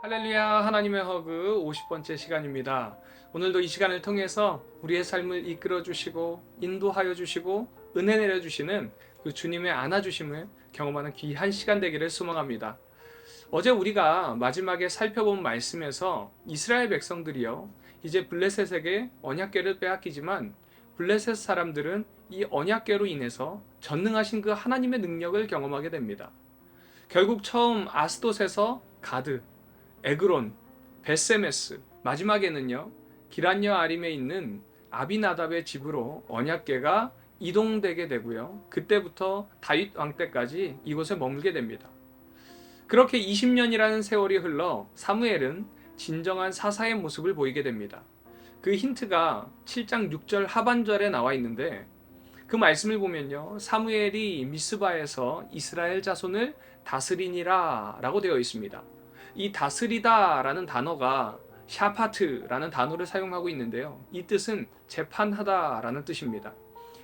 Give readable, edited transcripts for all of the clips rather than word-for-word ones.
할렐루야, 하나님의 허그 50번째 시간입니다. 오늘도 이 시간을 통해서 우리의 삶을 이끌어 주시고 인도하여 주시고 은혜 내려 주시는 그 주님의 안아주심을 경험하는 귀한 시간 되기를 소망합니다. 어제 우리가 마지막에 살펴본 말씀에서 이스라엘 백성들이요, 이제 블레셋에게 언약궤를 빼앗기지만 블레셋 사람들은 이 언약궤로 인해서 전능하신 그 하나님의 능력을 경험하게 됩니다. 결국 처음 아스돗에서 가드, 에그론, 베세메스, 마지막에는요, 기란여 아림에 있는 아비나답의 집으로 언약궤가 이동되게 되고요. 그때부터 다윗 왕 때까지 이곳에 머물게 됩니다. 그렇게 20년이라는 세월이 흘러 사무엘은 진정한 사사의 모습을 보이게 됩니다. 그 힌트가 7장 6절 하반절에 나와 있는데, 그 말씀을 보면요, 사무엘이 미스바에서 이스라엘 자손을 다스리니라 라고 되어 있습니다. 이 다스리다 라는 단어가 샤파트라는 단어를 사용하고 있는데요, 이 뜻은 재판하다 라는 뜻입니다.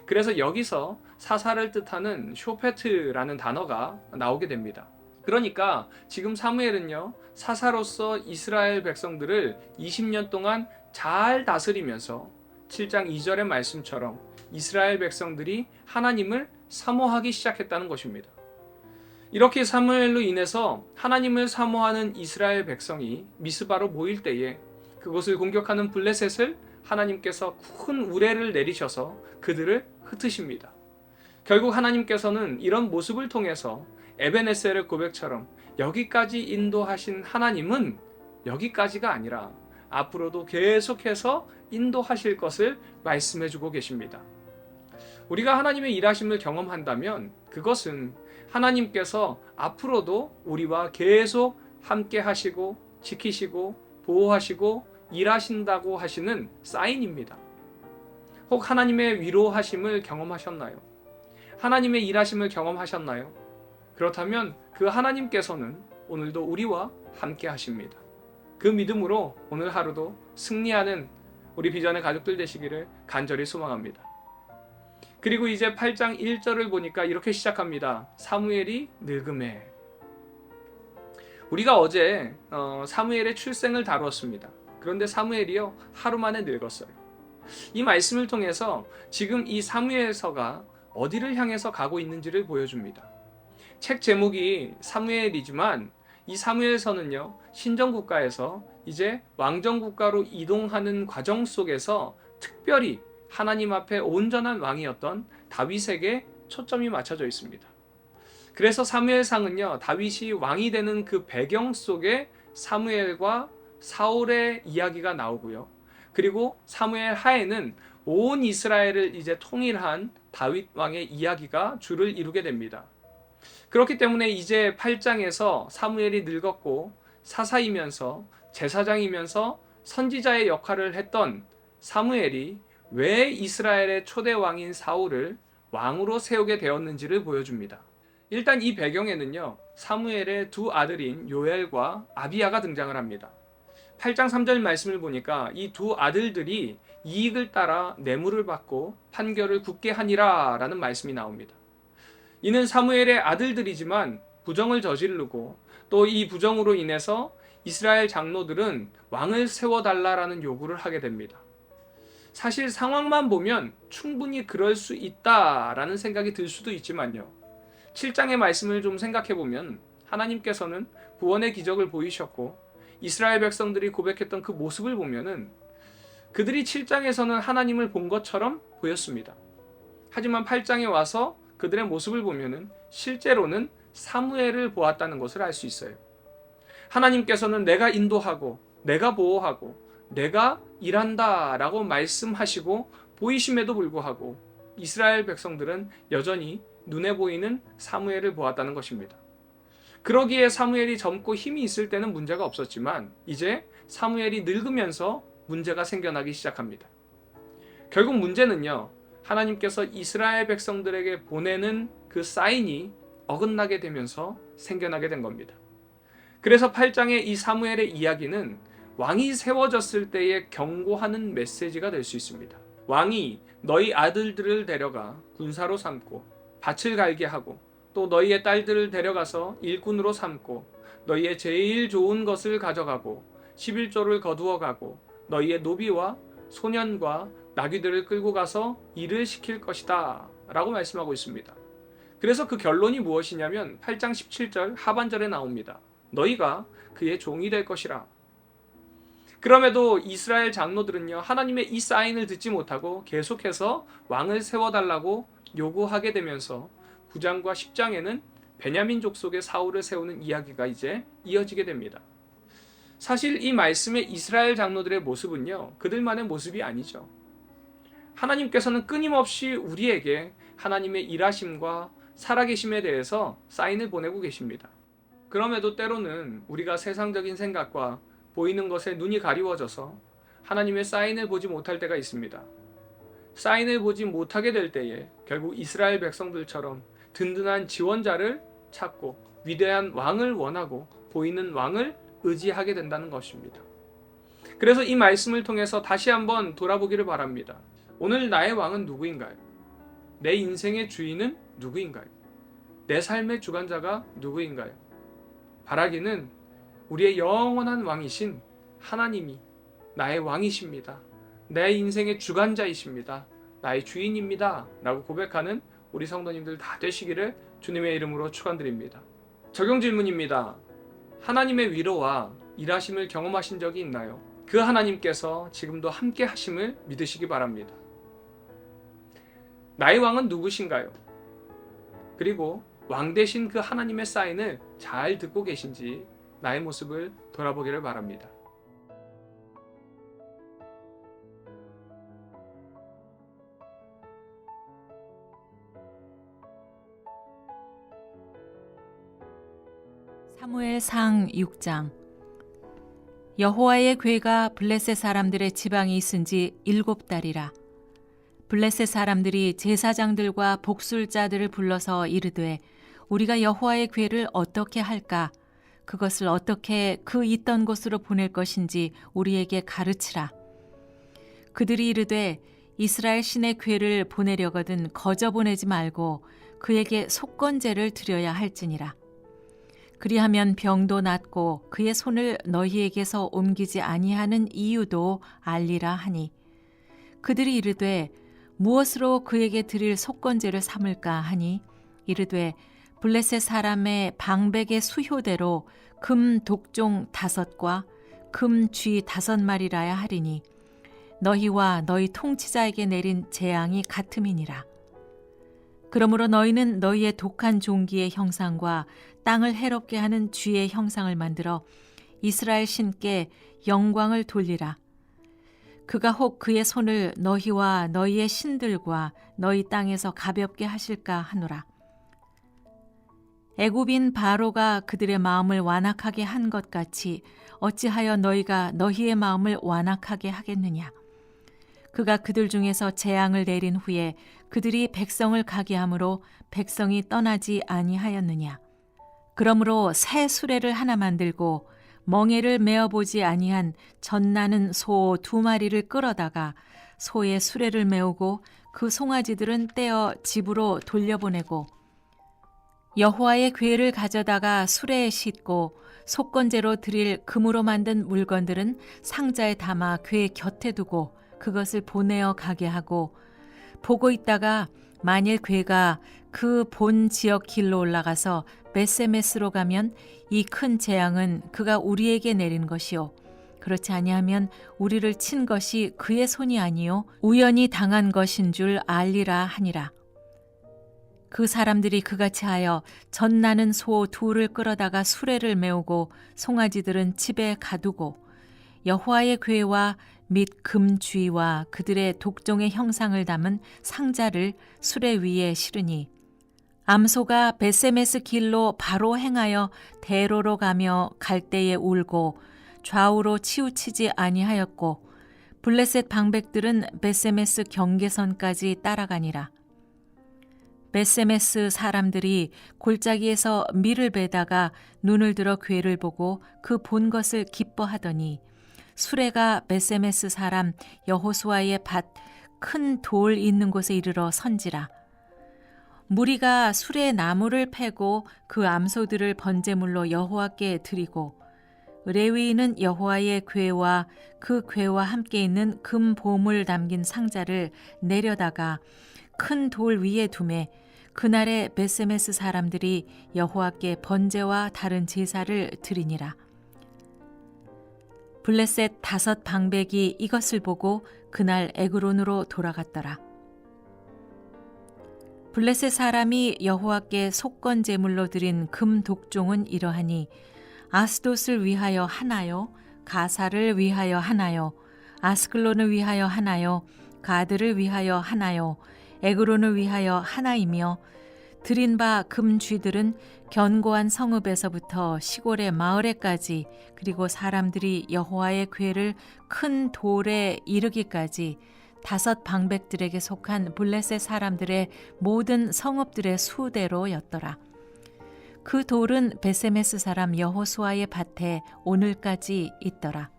그래서 여기서 사사를 뜻하는 쇼페트라는 단어가 나오게 됩니다. 그러니까 지금 사무엘은요, 사사로서 이스라엘 백성들을 20년 동안 잘 다스리면서 7장 2절의 말씀처럼 이스라엘 백성들이 하나님을 사모하기 시작했다는 것입니다. 이렇게 사무엘로 인해서 하나님을 사모하는 이스라엘 백성이 미스바로 모일 때에 그곳을 공격하는 블레셋을 하나님께서 큰 우레를 내리셔서 그들을 흩으십니다. 결국 하나님께서는 이런 모습을 통해서 에베네셀의 고백처럼 여기까지 인도하신 하나님은 여기까지가 아니라 앞으로도 계속해서 인도하실 것을 말씀해주고 계십니다. 우리가 하나님의 일하심을 경험한다면 그것은 하나님께서 앞으로도 우리와 계속 함께 하시고 지키시고 보호하시고 일하신다고 하시는 사인입니다. 혹 하나님의 위로하심을 경험하셨나요? 하나님의 일하심을 경험하셨나요? 그렇다면 그 하나님께서는 오늘도 우리와 함께 하십니다. 그 믿음으로 오늘 하루도 승리하는 우리 비전의 가족들 되시기를 간절히 소망합니다. 그리고 이제 8장 1절을 보니까 이렇게 시작합니다. 사무엘이 늙음에. 우리가 어제 사무엘의 출생을 다루었습니다. 그런데 사무엘이요, 하루 만에 늙었어요. 이 말씀을 통해서 지금 이 사무엘서가 어디를 향해서 가고 있는지를 보여줍니다. 책 제목이 사무엘이지만 이 사무엘서는요, 신정국가에서 이제 왕정국가로 이동하는 과정 속에서 특별히 하나님 앞에 온전한 왕이었던 다윗에게 초점이 맞춰져 있습니다. 그래서 사무엘상은요, 다윗이 왕이 되는 그 배경 속에 사무엘과 사울의 이야기가 나오고요. 그리고 사무엘 하에는 온 이스라엘을 이제 통일한 다윗 왕의 이야기가 줄을 이루게 됩니다. 그렇기 때문에 이제 8장에서 사무엘이 늙었고 사사이면서 제사장이면서 선지자의 역할을 했던 사무엘이 왜 이스라엘의 초대 왕인 사울을 왕으로 세우게 되었는지를 보여줍니다. 일단 이 배경에는요, 사무엘의 두 아들인 요엘과 아비야가 등장을 합니다. 8장 3절 말씀을 보니까 이 두 아들들이 이익을 따라 뇌물을 받고 판결을 굳게 하니라 라는 말씀이 나옵니다. 이는 사무엘의 아들들이지만 부정을 저지르고 또 이 부정으로 인해서 이스라엘 장로들은 왕을 세워달라라는 요구를 하게 됩니다. 사실 상황만 보면 충분히 그럴 수 있다라는 생각이 들 수도 있지만요, 7장의 말씀을 좀 생각해 보면 하나님께서는 구원의 기적을 보이셨고 이스라엘 백성들이 고백했던 그 모습을 보면은 그들이 7장에서는 하나님을 본 것처럼 보였습니다. 하지만 8장에 와서 그들의 모습을 보면은 실제로는 사무엘을 보았다는 것을 알 수 있어요. 하나님께서는 내가 인도하고 내가 보호하고 내가 일한다 라고 말씀하시고 보이심에도 불구하고 이스라엘 백성들은 여전히 눈에 보이는 사무엘을 보았다는 것입니다. 그러기에 사무엘이 젊고 힘이 있을 때는 문제가 없었지만 이제 사무엘이 늙으면서 문제가 생겨나기 시작합니다. 결국 문제는요, 하나님께서 이스라엘 백성들에게 보내는 그 사인이 어긋나게 되면서 생겨나게 된 겁니다. 그래서 8장의 이 사무엘의 이야기는 왕이 세워졌을 때에 경고하는 메시지가 될 수 있습니다. 왕이 너희 아들들을 데려가 군사로 삼고 밭을 갈게 하고 또 너희의 딸들을 데려가서 일꾼으로 삼고 너희의 제일 좋은 것을 가져가고 11조를 거두어 가고 너희의 노비와 소년과 나귀들을 끌고 가서 일을 시킬 것이다 라고 말씀하고 있습니다. 그래서 그 결론이 무엇이냐면 8장 17절 하반절에 나옵니다. 너희가 그의 종이 될 것이라. 그럼에도 이스라엘 장로들은요, 하나님의 이 사인을 듣지 못하고 계속해서 왕을 세워달라고 요구하게 되면서 9장과 10장에는 베냐민 족속의 사울을 세우는 이야기가 이제 이어지게 됩니다. 사실 이 말씀의 이스라엘 장로들의 모습은요, 그들만의 모습이 아니죠. 하나님께서는 끊임없이 우리에게 하나님의 일하심과 살아계심에 대해서 사인을 보내고 계십니다. 그럼에도 때로는 우리가 세상적인 생각과 보이는 것에 눈이 가리워져서 하나님의 사인을 보지 못할 때가 있습니다. 사인을 보지 못하게 될 때에 결국 이스라엘 백성들처럼 든든한 지원자를 찾고 위대한 왕을 원하고 보이는 왕을 의지하게 된다는 것입니다. 그래서 이 말씀을 통해서 다시 한번 돌아보기를 바랍니다. 오늘 나의 왕은 누구인가요? 내 인생의 주인은 누구인가요? 내 삶의 주관자가 누구인가요? 바라기는 우리의 영원한 왕이신 하나님이 나의 왕이십니다. 내 인생의 주관자이십니다. 나의 주인입니다. 라고 고백하는 우리 성도님들 다 되시기를 주님의 이름으로 축원드립니다. 적용 질문입니다. 하나님의 위로와 일하심을 경험하신 적이 있나요? 그 하나님께서 지금도 함께 하심을 믿으시기 바랍니다. 나의 왕은 누구신가요? 그리고 왕 되신 그 하나님의 사인을 잘 듣고 계신지 나의 모습을 돌아보기를 바랍니다. 사무엘상 6장. 여호와의 궤가 블레셋 사람들의 지방에 있은 지 7달이라. 블레셋 사람들이 제사장들과 복술자들을 불러서 이르되 우리가 여호와의 궤를 어떻게 할까? 그것을 어떻게 그 있던 곳으로 보낼 것인지 우리에게 가르치라. 그들이 이르되 이스라엘 신의 궤를 보내려거든 거저 보내지 말고 그에게 속건제를 드려야 할지니라. 그리하면 병도 낫고 그의 손을 너희에게서 옮기지 아니하는 이유도 알리라 하니 그들이 이르되 무엇으로 그에게 드릴 속건제를 삼을까 하니 이르되 블레셋 사람의 방백의 수효대로 금 독종 5과 금 쥐 5마리라야 하리니 너희와 너희 통치자에게 내린 재앙이 같음이니라. 그러므로 너희는 너희의 독한 종기의 형상과 땅을 해롭게 하는 쥐의 형상을 만들어 이스라엘 신께 영광을 돌리라. 그가 혹 그의 손을 너희와 너희의 신들과 너희 땅에서 가볍게 하실까 하노라. 애굽인 바로가 그들의 마음을 완악하게 한 것 같이 어찌하여 너희가 너희의 마음을 완악하게 하겠느냐. 그가 그들 중에서 재앙을 내린 후에 그들이 백성을 가게 함으로 백성이 떠나지 아니하였느냐. 그러므로 새 수레를 하나 만들고 멍에를 메어보지 아니한 젖나는 소 2마리를 끌어다가 소의 수레를 메우고 그 송아지들은 떼어 집으로 돌려보내고 여호와의 궤를 가져다가 수레에 싣고 속건제로 드릴 금으로 만든 물건들은 상자에 담아 궤 곁에 두고 그것을 보내어 가게 하고 보고 있다가 만일 궤가 그 본 지역 길로 올라가서 베세메스로 가면 이 큰 재앙은 그가 우리에게 내린 것이요 그렇지 아니하면 우리를 친 것이 그의 손이 아니요 우연히 당한 것인 줄 알리라 하니라. 그 사람들이 그같이 하여 젖나는 소 2를 끌어다가 수레를 메우고 송아지들은 집에 가두고 여호와의 궤와 및 금쥐와 그들의 독종의 형상을 담은 상자를 수레 위에 실으니 암소가 베세메스 길로 바로 행하여 대로로 가며 갈대에 울고 좌우로 치우치지 아니하였고 블레셋 방백들은 베세메스 경계선까지 따라가니라. 베세메스 사람들이 골짜기에서 밀을 베다가 눈을 들어 궤를 보고 그 본 것을 기뻐하더니 수레가 베세메스 사람 여호수아의 밭 큰 돌 있는 곳에 이르러 선지라. 무리가 수레 나무를 패고 그 암소들을 번제물로 여호와께 드리고 레위인은 여호와의 궤와 그 궤와 함께 있는 금 보물 담긴 상자를 내려다가 큰 돌 위에 두매 그날에 베세메스 사람들이 여호와께 번제와 다른 제사를 드리니라. 블레셋 5 방백이 이것을 보고 그날 에그론으로 돌아갔더라. 블레셋 사람이 여호와께 속건 제물로 드린 금 독종은 이러하니 아스돗을 위하여 하나요, 가사를 위하여 하나요, 아스클론을 위하여 하나요, 가드를 위하여 하나요, 에그론을 위하여 하나이며 드린 바 금쥐들은 견고한 성읍에서부터 시골의 마을에까지 그리고 사람들이 여호와의 궤를 큰 돌에 이르기까지 5 방백들에게 속한 블레셋 사람들의 모든 성읍들의 수대로였더라. 그 돌은 베세메스 사람 여호수아의 밭에 오늘까지 있더라.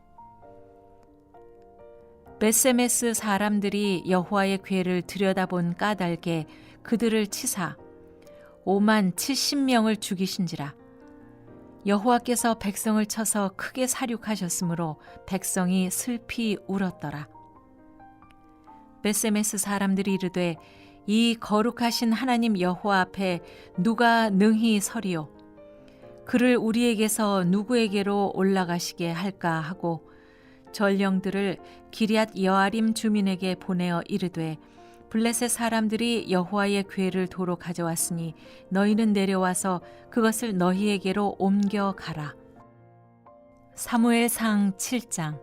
베세메스 사람들이 여호와의 궤를 들여다본 까닭에 그들을 치사 5만 70명을 죽이신지라. 여호와께서 백성을 쳐서 크게 사륙하셨으므로 백성이 슬피 울었더라. 베세메스 사람들이 이르되 이 거룩하신 하나님 여호와 앞에 누가 능히 서리요? 그를 우리에게서 누구에게로 올라가시게 할까 하고 전령들을 기럇 여아림 주민에게 보내어 이르되 블레셋 사람들이 여호와의 궤를 도로 가져왔으니 너희는 내려와서 그것을 너희에게로 옮겨 가라. 사무엘상 7장.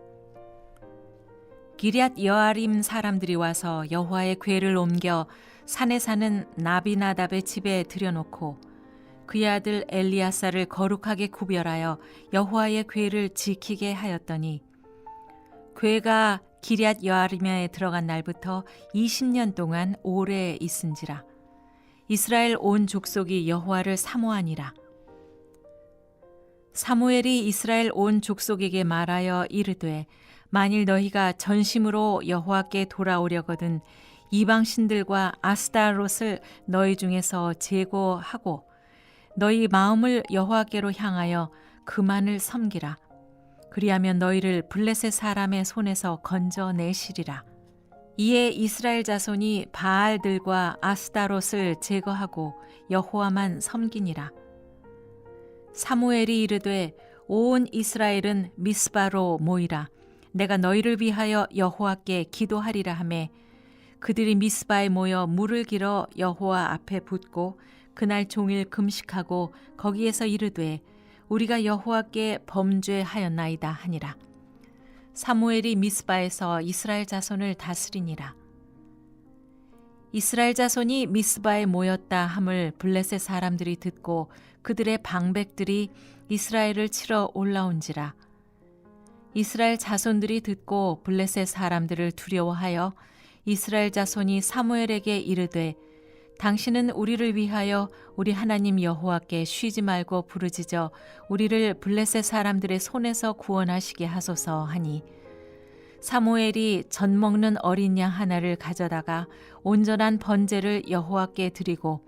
기럇 여아림 사람들이 와서 여호와의 궤를 옮겨 산에 사는 나비나답의 집에 들여놓고 그의 아들 엘리야사를 거룩하게 구별하여 여호와의 궤를 지키게 하였더니 궤가 기럇 여아림에 들어간 날부터 20년 동안 오래 있은지라. 이스라엘 온 족속이 여호와를 사모하니라. 사무엘이 이스라엘 온 족속에게 말하여 이르되 만일 너희가 전심으로 여호와께 돌아오려거든 이방 신들과 아스타롯을 너희 중에서 제거하고 너희 마음을 여호와께로 향하여 그만을 섬기라. 그리하면 너희를 블레셋 사람의 손에서 건져내시리라. 이에 이스라엘 자손이 바알들과 아스타롯을 제거하고 여호와만 섬기니라. 사무엘이 이르되 온 이스라엘은 미스바로 모이라. 내가 너희를 위하여 여호와께 기도하리라 하매 그들이 미스바에 모여 물을 길어 여호와 앞에 붓고 그날 종일 금식하고 거기에서 이르되 우리가 여호와께 범죄하였나이다 하니라. 사무엘이 미스바에서 이스라엘 자손을 다스리니라. 이스라엘 자손이 미스바에 모였다 함을 블레셋 사람들이 듣고 그들의 방백들이 이스라엘을 치러 올라온지라. 이스라엘 자손들이 듣고 블레셋 사람들을 두려워하여 이스라엘 자손이 사무엘에게 이르되 당신은 우리를 위하여 우리 하나님 여호와께 쉬지 말고 부르짖어 우리를 블레셋 사람들의 손에서 구원하시게 하소서 하니 사무엘이 젖 먹는 어린 양 하나를 가져다가 온전한 번제를 여호와께 드리고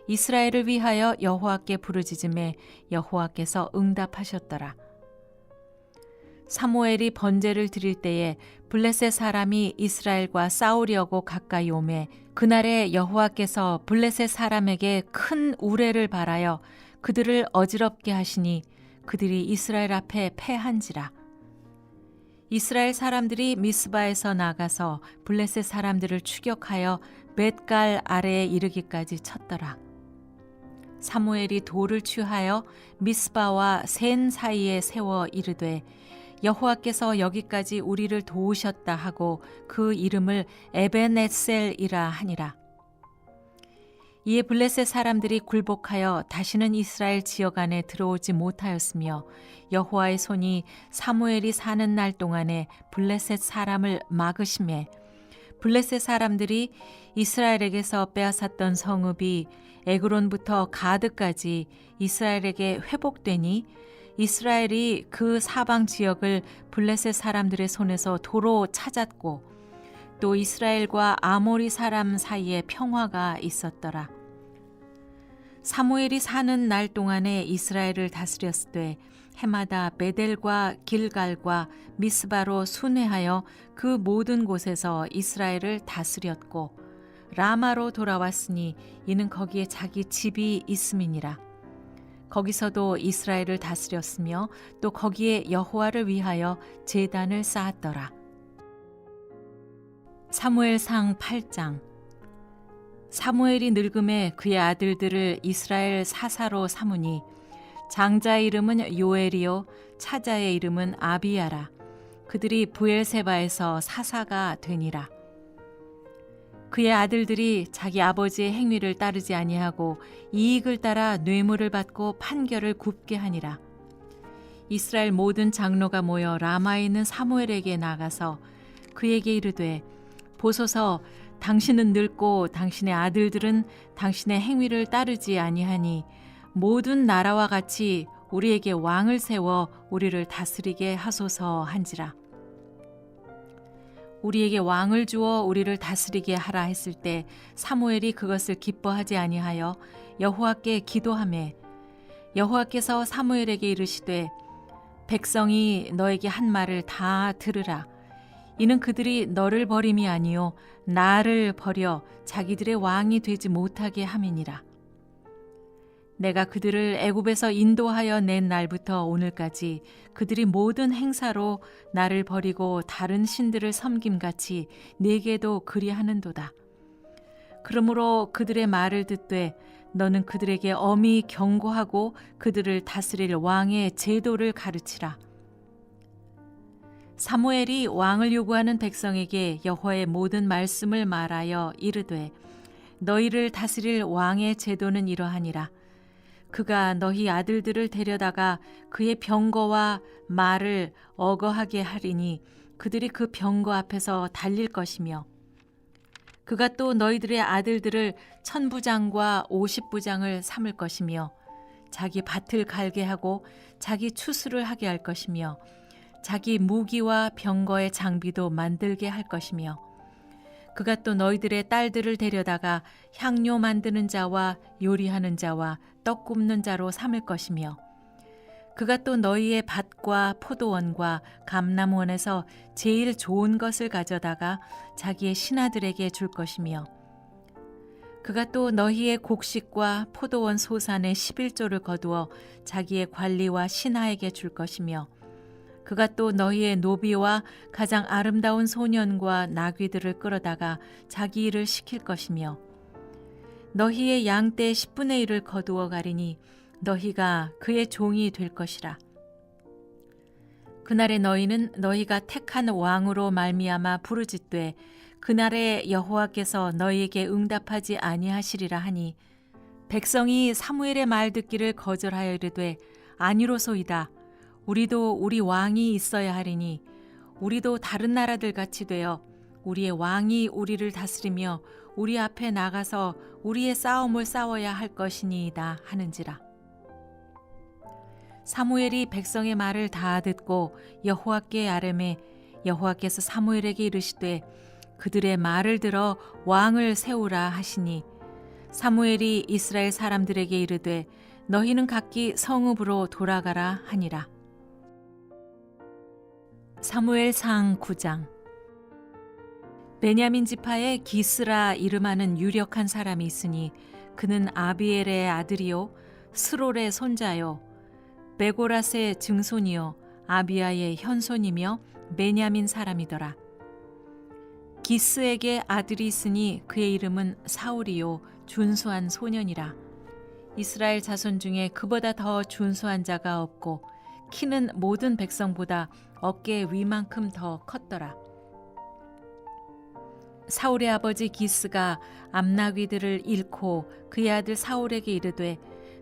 이스라엘을 위하여 여호와께 부르짖음에 여호와께서 응답하셨더라. 사무엘이 번제를 드릴 때에 블레셋 사람이 이스라엘과 싸우려고 가까이 오매 그날에 여호와께서 블레셋 사람에게 큰 우레를 발하여 그들을 어지럽게 하시니 그들이 이스라엘 앞에 패한지라. 이스라엘 사람들이 미스바에서 나가서 블레셋 사람들을 추격하여 벳갈 아래에 이르기까지 쳤더라. 사무엘이 돌을 취하여 미스바와 센 사이에 세워 이르되 여호와께서 여기까지 우리를 도우셨다 하고 그 이름을 에벤에셀이라 하니라. 이에 블레셋 사람들이 굴복하여 다시는 이스라엘 지역 안에 들어오지 못하였으며 여호와의 손이 사무엘이 사는 날 동안에 블레셋 사람을 막으심에 블레셋 사람들이 이스라엘에게서 빼앗았던 성읍이 에그론부터 가드까지 이스라엘에게 회복되니 이스라엘이 그 사방 지역을 블레셋 사람들의 손에서 도로 찾았고 또 이스라엘과 아모리 사람 사이에 평화가 있었더라. 사무엘이 사는 날 동안에 이스라엘을 다스렸으되 해마다 베델과 길갈과 미스바로 순회하여 그 모든 곳에서 이스라엘을 다스렸고 라마로 돌아왔으니 이는 거기에 자기 집이 있음이니라. 거기서도 이스라엘을 다스렸으며 또 거기에 여호와를 위하여 제단을 쌓았더라. 사무엘상 8장. 사무엘이 늙음에 그의 아들들을 이스라엘 사사로 삼으니 장자의 이름은 요엘이요 차자의 이름은 아비야라. 그들이 브엘세바에서 사사가 되니라. 그의 아들들이 자기 아버지의 행위를 따르지 아니하고 이익을 따라 뇌물을 받고 판결을 굽게 하니라. 이스라엘 모든 장로가 모여 라마에 있는 사무엘에게 나가서 그에게 이르되 보소서, 당신은 늙고 당신의 아들들은 당신의 행위를 따르지 아니하니 모든 나라와 같이 우리에게 왕을 세워 우리를 다스리게 하소서 한지라. 우리에게 왕을 주어 우리를 다스리게 하라 했을 때 사무엘이 그것을 기뻐하지 아니하여 여호와께 기도하매 여호와께서 사무엘에게 이르시되 백성이 너에게 한 말을 다 들으라. 이는 그들이 너를 버림이 아니요 나를 버려 자기들의 왕이 되지 못하게 함이니라. 내가 그들을 애굽에서 인도하여 낸 날부터 오늘까지 그들이 모든 행사로 나를 버리고 다른 신들을 섬김같이 내게도 그리하는도다. 그러므로 그들의 말을 듣되 너는 그들에게 엄히 경고하고 그들을 다스릴 왕의 제도를 가르치라. 사무엘이 왕을 요구하는 백성에게 여호와의 모든 말씀을 말하여 이르되 너희를 다스릴 왕의 제도는 이러하니라. 그가 너희 아들들을 데려다가 그의 병거와 말을 어거하게 하리니 그들이 그 병거 앞에서 달릴 것이며 그가 또 너희들의 아들들을 1000부장과 50부장을 삼을 것이며 자기 밭을 갈게 하고 자기 추수를 하게 할 것이며 자기 무기와 병거의 장비도 만들게 할 것이며 그가 또 너희들의 딸들을 데려다가 향료 만드는 자와 요리하는 자와 떡 굽는 자로 삼을 것이며 그가 또 너희의 밭과 포도원과 감람원에서 제일 좋은 것을 가져다가 자기의 신하들에게 줄 것이며 그가 또 너희의 곡식과 포도원 소산의 11조를 거두어 자기의 관리와 신하에게 줄 것이며 그가 또 너희의 노비와 가장 아름다운 소년과 나귀들을 끌어다가 자기 일을 시킬 것이며 너희의 양떼 10분의 1을 거두어 가리니 너희가 그의 종이 될 것이라. 그날에 너희는 너희가 택한 왕으로 말미암아 부르짖되 그날에 여호와께서 너희에게 응답하지 아니하시리라 하니 백성이 사무엘의 말 듣기를 거절하여 이르되 아니로소이다. 우리도 우리 왕이 있어야 하리니 우리도 다른 나라들 같이 되어 우리의 왕이 우리를 다스리며 우리 앞에 나가서 우리의 싸움을 싸워야 할 것이니이다 하는지라. 사무엘이 백성의 말을 다 듣고 여호와께 아뢰매 여호와께서 사무엘에게 이르시되 그들의 말을 들어 왕을 세우라 하시니 사무엘이 이스라엘 사람들에게 이르되 너희는 각기 성읍으로 돌아가라 하니라. 사무엘상 9장. 베냐민 지파에 기스라 이름하는 유력한 사람이 있으니 그는 아비엘의 아들이요 스롤의 손자요 베고라스의 증손이요 아비야의 현손이며 베냐민 사람이더라. 기스에게 아들이 있으니 그의 이름은 사울이요 준수한 소년이라. 이스라엘 자손 중에 그보다 더 준수한 자가 없고 키는 모든 백성보다 어깨 위만큼 더 컸더라. 사울의 아버지 기스가 암나귀들을 잃고 그의 아들 사울에게 이르되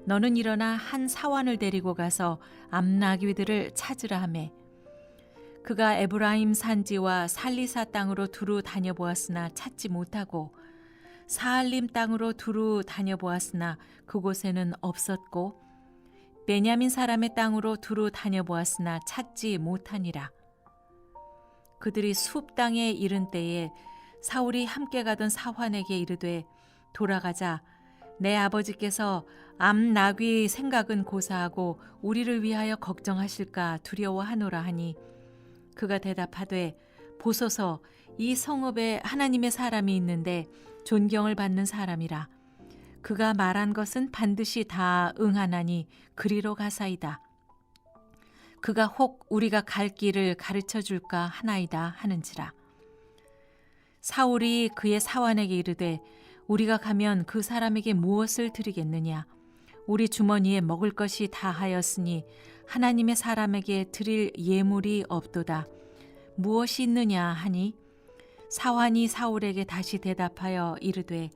너는 일어나 한 사환을 데리고 가서 암나귀들을 찾으라 하매 그가 에브라임 산지와 살리사 땅으로 두루 다녀보았으나 찾지 못하고 사알림 땅으로 두루 다녀보았으나 그곳에는 없었고 베냐민 사람의 땅으로 두루 다녀보았으나 찾지 못하니라. 그들이 숲 땅에 이른 때에 사울이 함께 가던 사환에게 이르되 돌아가자 내 아버지께서 암나귀 생각은 고사하고 우리를 위하여 걱정하실까 두려워하노라 하니 그가 대답하되 보소서 이 성읍에 하나님의 사람이 있는데 존경을 받는 사람이라. 그가 말한 것은 반드시 다 응하나니 그리로 가사이다. 그가 혹 우리가 갈 길을 가르쳐 줄까 하나이다 하는지라. 사울이 그의 사환에게 이르되 우리가 가면 그 사람에게 무엇을 드리겠느냐? 우리 주머니에 먹을 것이 다하였으니 하나님의 사람에게 드릴 예물이 없도다. 무엇이 있느냐 하니 사환이 사울에게 다시 대답하여 이르되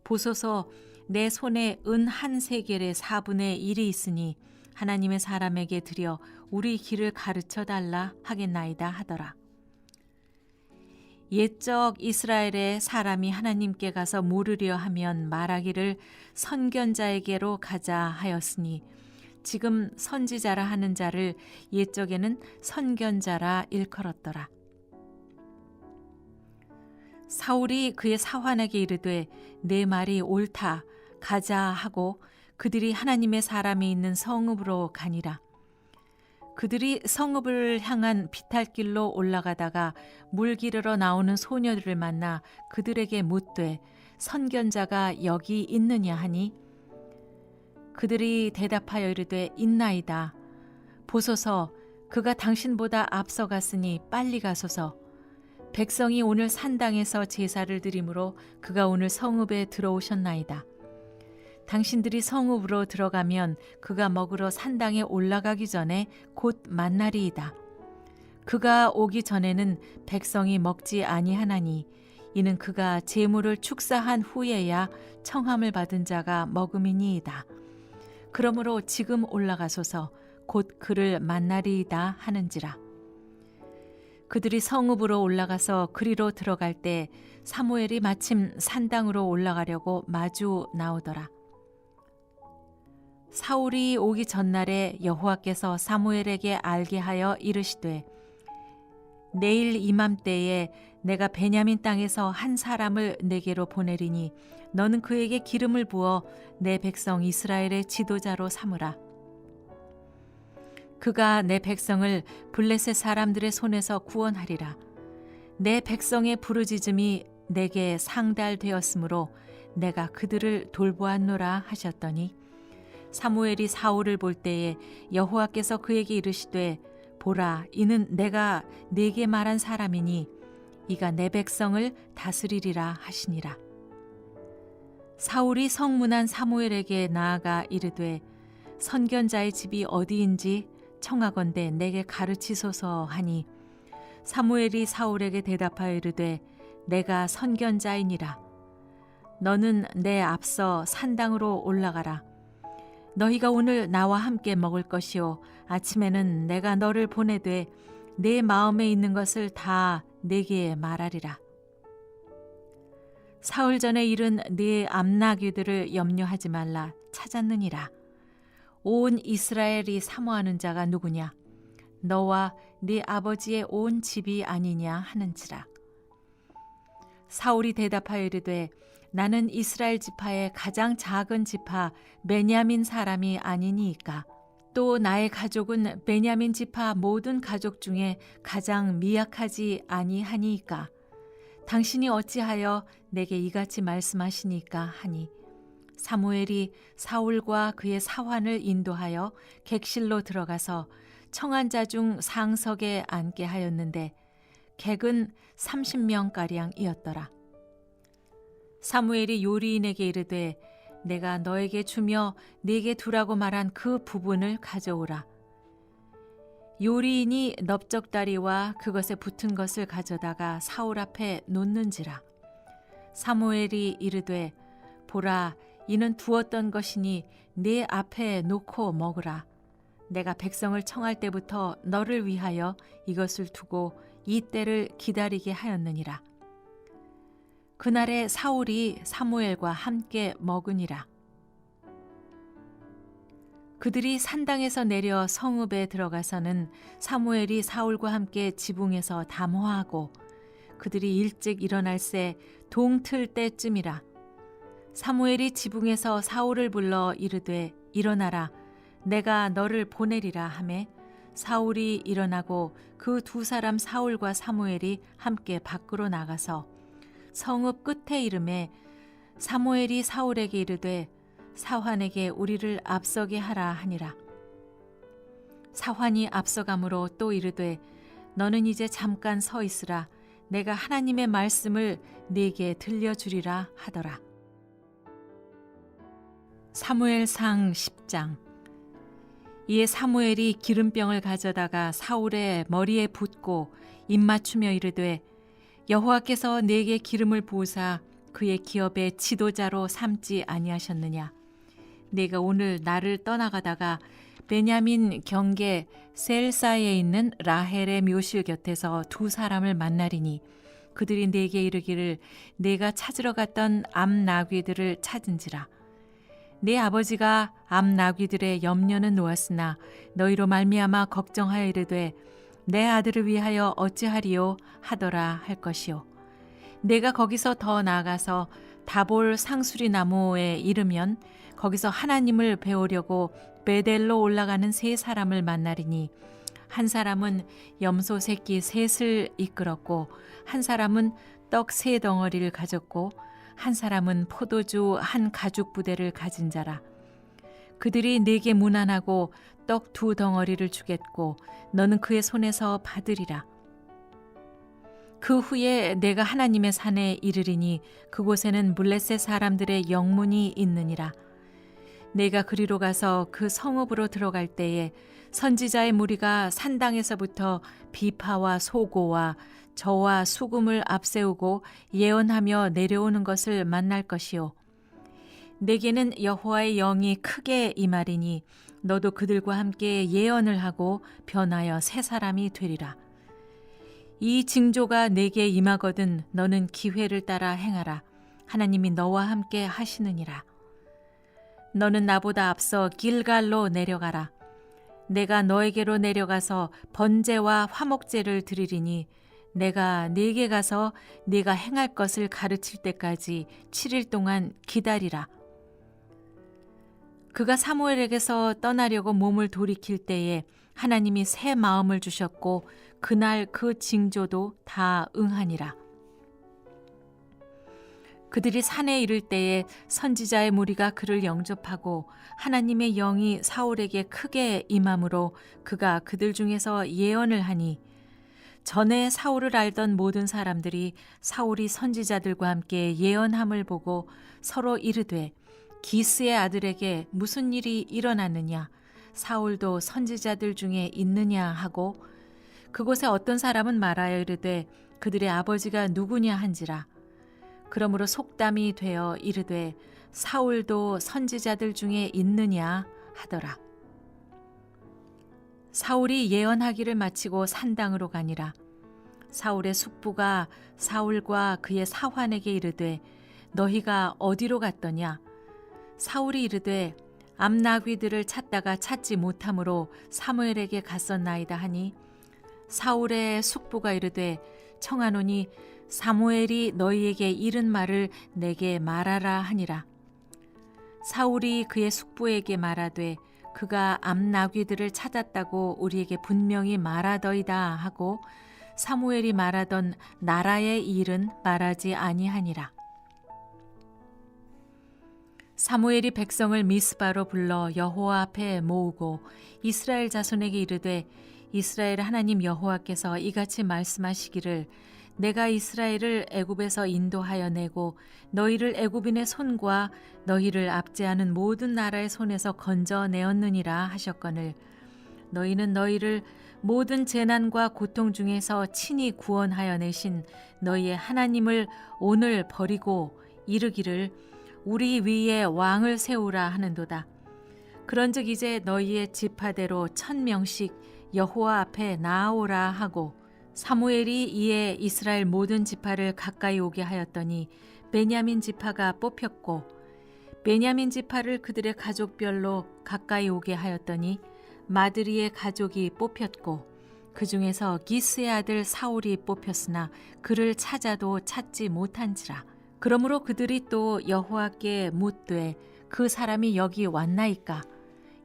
보소서 내 손에 은 한 세겔의 4분의 1이 있으니 하나님의 사람에게 드려 우리 길을 가르쳐 달라 하겠나이다 하더라. 옛적 이스라엘의 사람이 하나님께 가서 물으려 하면 말하기를 선견자에게로 가자 하였으니 지금 선지자라 하는 자를 옛적에는 선견자라 일컬었더라. 사울이 그의 사환에게 이르되 내 말이 옳다 가자 하고 그들이 하나님의 사람이 있는 성읍으로 가니라. 그들이 성읍을 향한 비탈길로 올라가다가 물 기르러 나오는 소녀들을 만나 그들에게 묻되 선견자가 여기 있느냐 하니 그들이 대답하여 이르되 있나이다. 보소서 그가 당신보다 앞서갔으니 빨리 가소서. 백성이 오늘 산당에서 제사를 드리므로 그가 오늘 성읍에 들어오셨나이다. 당신들이 성읍으로 들어가면 그가 먹으러 산당에 올라가기 전에 곧 만나리이다. 그가 오기 전에는 백성이 먹지 아니하나니 이는 그가 제물을 축사한 후에야 청함을 받은 자가 먹음이니이다. 그러므로 지금 올라가소서 곧 그를 만나리이다 하는지라. 그들이 성읍으로 올라가서 그리로 들어갈 때 사무엘이 마침 산당으로 올라가려고 마주 나오더라. 사울이 오기 전날에 여호와께서 사무엘에게 알게 하여 이르시되 내일 이맘때에 내가 베냐민 땅에서 한 사람을 내게로 보내리니 너는 그에게 기름을 부어 내 백성 이스라엘의 지도자로 삼으라. 그가 내 백성을 블레셋 사람들의 손에서 구원하리라. 내 백성의 부르짖음이 내게 상달되었으므로 내가 그들을 돌보았노라 하셨더니 사무엘이 사울을 볼 때에 여호와께서 그에게 이르시되 보라 이는 내가 네게 말한 사람이니 이가 내 백성을 다스리리라 하시니라. 사울이 성문한 사무엘에게 나아가 이르되 선견자의 집이 어디인지 청하건대 내게 가르치소서 하니 사무엘이 사울에게 대답하여 이르되 내가 선견자이니라. 너는 내 앞서 산당으로 올라가라. 너희가 오늘 나와 함께 먹을 것이요 아침에는 내가 너를 보내되 내 마음에 있는 것을 다 내게 말하리라. 사흘 전에 이른 네 암나귀들을 염려하지 말라 찾았느니라. 온 이스라엘이 사모하는 자가 누구냐? 너와 네 아버지의 온 집이 아니냐 하는지라. 사울이 대답하여 이르되 나는 이스라엘 지파의 가장 작은 지파 베냐민 사람이 아니니이까. 또 나의 가족은 베냐민 지파 모든 가족 중에 가장 미약하지 아니하니이까. 당신이 어찌하여 내게 이같이 말씀하시니까 하니 사무엘이 사울과 그의 사환을 인도하여 객실로 들어가서 청한 자 중 상석에 앉게 하였는데 객은 30명가량이었더라. 사무엘이 요리인에게 이르되 내가 너에게 주며 네게 두라고 말한 그 부분을 가져오라. 요리인이 넓적다리와 그것에 붙은 것을 가져다가 사울 앞에 놓는지라. 사무엘이 이르되 보라 이는 두었던 것이니 네 앞에 놓고 먹으라. 내가 백성을 청할 때부터 너를 위하여 이것을 두고 이 때를 기다리게 하였느니라. 그날에 사울이 사무엘과 함께 먹으니라. 그들이 산당에서 내려 성읍에 들어가서는 사무엘이 사울과 함께 지붕에서 담화하고 그들이 일찍 일어날새 동틀 때쯤이라. 사무엘이 지붕에서 사울을 불러 이르되 일어나라 내가 너를 보내리라 하매 사울이 일어나고 그 두 사람 사울과 사무엘이 함께 밖으로 나가서 성읍 끝에 이름에 사무엘이 사울에게 이르되 사환에게 우리를 앞서게 하라 하니라. 사환이 앞서가므로 또 이르되 너는 이제 잠깐 서 있으라 내가 하나님의 말씀을 네게 들려주리라 하더라. 사무엘상 10장. 이에 사무엘이 기름병을 가져다가 사울의 머리에 붓고 입맞추며 이르되 여호와께서 내게 기름을 부으사 그의 기업의 지도자로 삼지 아니하셨느냐. 내가 오늘 나를 떠나가다가 베냐민 경계 셀사에 있는 라헬의 묘실 곁에서 두 사람을 만나리니 그들이 내게 이르기를 내가 찾으러 갔던 암나귀들을 찾은지라. 내 아버지가 암나귀들의 염려는 놓았으나 너희로 말미암아 걱정하여 이르되 내 아들을 위하여 어찌하리요 하더라 할 것이요. 내가 거기서 더 나아가서 다볼 상수리 나무에 이르면 거기서 하나님을 배우려고 베델로 올라가는 세 사람을 만나리니 한 사람은 염소 새끼 셋을 이끌었고 한 사람은 떡 세 덩어리를 가졌고 한 사람은 포도주 한 가죽 부대를 가진 자라. 그들이 네게 문안하고 떡 두 덩어리를 주겠고 너는 그의 손에서 받으리라. 그 후에 내가 하나님의 산에 이르리니 그곳에는 블레셋 사람들의 영문이 있느니라. 내가 그리로 가서 그 성읍으로 들어갈 때에 선지자의 무리가 산당에서부터 비파와 소고와 저와 수금을 앞세우고 예언하며 내려오는 것을 만날 것이요. 내게는 여호와의 영이 크게 임하리니 너도 그들과 함께 예언을 하고 변하여 새 사람이 되리라. 이 징조가 내게 임하거든 너는 기회를 따라 행하라. 하나님이 너와 함께 하시느니라. 너는 나보다 앞서 길갈로 내려가라. 내가 너에게로 내려가서 번제와 화목제를 드리리니 내가 네게 가서 네가 행할 것을 가르칠 때까지 7일 동안 기다리라. 그가 사무엘에게서 떠나려고 몸을 돌이킬 때에 하나님이 새 마음을 주셨고 그날 그 징조도 다 응하니라. 그들이 산에 이를 때에 선지자의 무리가 그를 영접하고 하나님의 영이 사울에게 크게 임함으로 그가 그들 중에서 예언을 하니 전에 사울을 알던 모든 사람들이 사울이 선지자들과 함께 예언함을 보고 서로 이르되 기스의 아들에게 무슨 일이 일어났느냐 사울도 선지자들 중에 있느냐 하고 그곳에 어떤 사람은 말하여 이르되 그들의 아버지가 누구냐 한지라. 그러므로 속담이 되어 이르되 사울도 선지자들 중에 있느냐 하더라. 사울이 예언하기를 마치고 산당으로 가니라. 사울의 숙부가 사울과 그의 사환에게 이르되 너희가 어디로 갔더냐. 사울이 이르되 암나귀들을 찾다가 찾지 못함으로 사무엘에게 갔었나이다 하니 사울의 숙부가 이르되 청하노니 사무엘이 너희에게 이른 말을 내게 말하라 하니라. 사울이 그의 숙부에게 말하되 그가 암나귀들을 찾았다고 우리에게 분명히 말하더이다 하고 사무엘이 말하던 나라의 일은 말하지 아니하니라. 사무엘이 백성을 미스바로 불러 여호와 앞에 모으고 이스라엘 자손에게 이르되 이스라엘 하나님 여호와께서 이같이 말씀하시기를 내가 이스라엘을 애굽에서 인도하여 내고 너희를 애굽인의 손과 너희를 압제하는 모든 나라의 손에서 건져내었느니라 하셨거늘 너희는 너희를 모든 재난과 고통 중에서 친히 구원하여 내신 너희의 하나님을 오늘 버리고 이르기를 우리 위에 왕을 세우라 하는도다. 그런즉 이제 너희의 지파대로 1000명씩 여호와 앞에 나아오라 하고 사무엘이 이에 이스라엘 모든 지파를 가까이 오게 하였더니 베냐민 지파가 뽑혔고 베냐민 지파를 그들의 가족별로 가까이 오게 하였더니 마드리의 가족이 뽑혔고 그 중에서 기스의 아들 사울이 뽑혔으나 그를 찾아도 찾지 못한지라. 그러므로 그들이 또 여호와께 묻되 그 사람이 여기 왔나이까?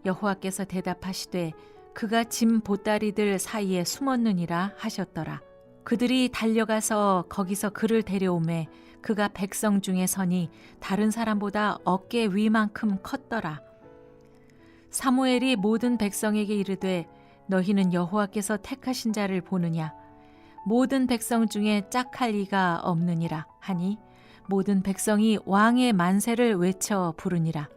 여호와께서 대답하시되 그가 짐 보따리들 사이에 숨었느니라 하셨더라. 그들이 달려가서 거기서 그를 데려오매 그가 백성 중에 서니 다른 사람보다 어깨 위만큼 컸더라. 사무엘이 모든 백성에게 이르되 너희는 여호와께서 택하신 자를 보느냐? 모든 백성 중에 짝할 이가 없느니라 하니 모든 백성이 왕의 만세를 외쳐 부르니라.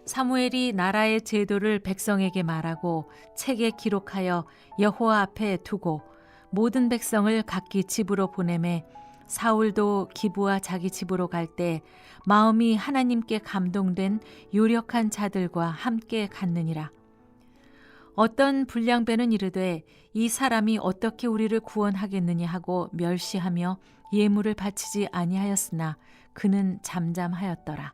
사무엘이 나라의 제도를 백성에게 말하고 책에 기록하여 여호와 앞에 두고 모든 백성을 각기 집으로 보내매 사울도 기브와 자기 집으로 갈 때 마음이 하나님께 감동된 유력한 자들과 함께 갔느니라. 어떤 불량배는 이르되 이 사람이 어떻게 우리를 구원하겠느냐 하고 멸시하며 예물을 바치지 아니하였으나 그는 잠잠하였더라.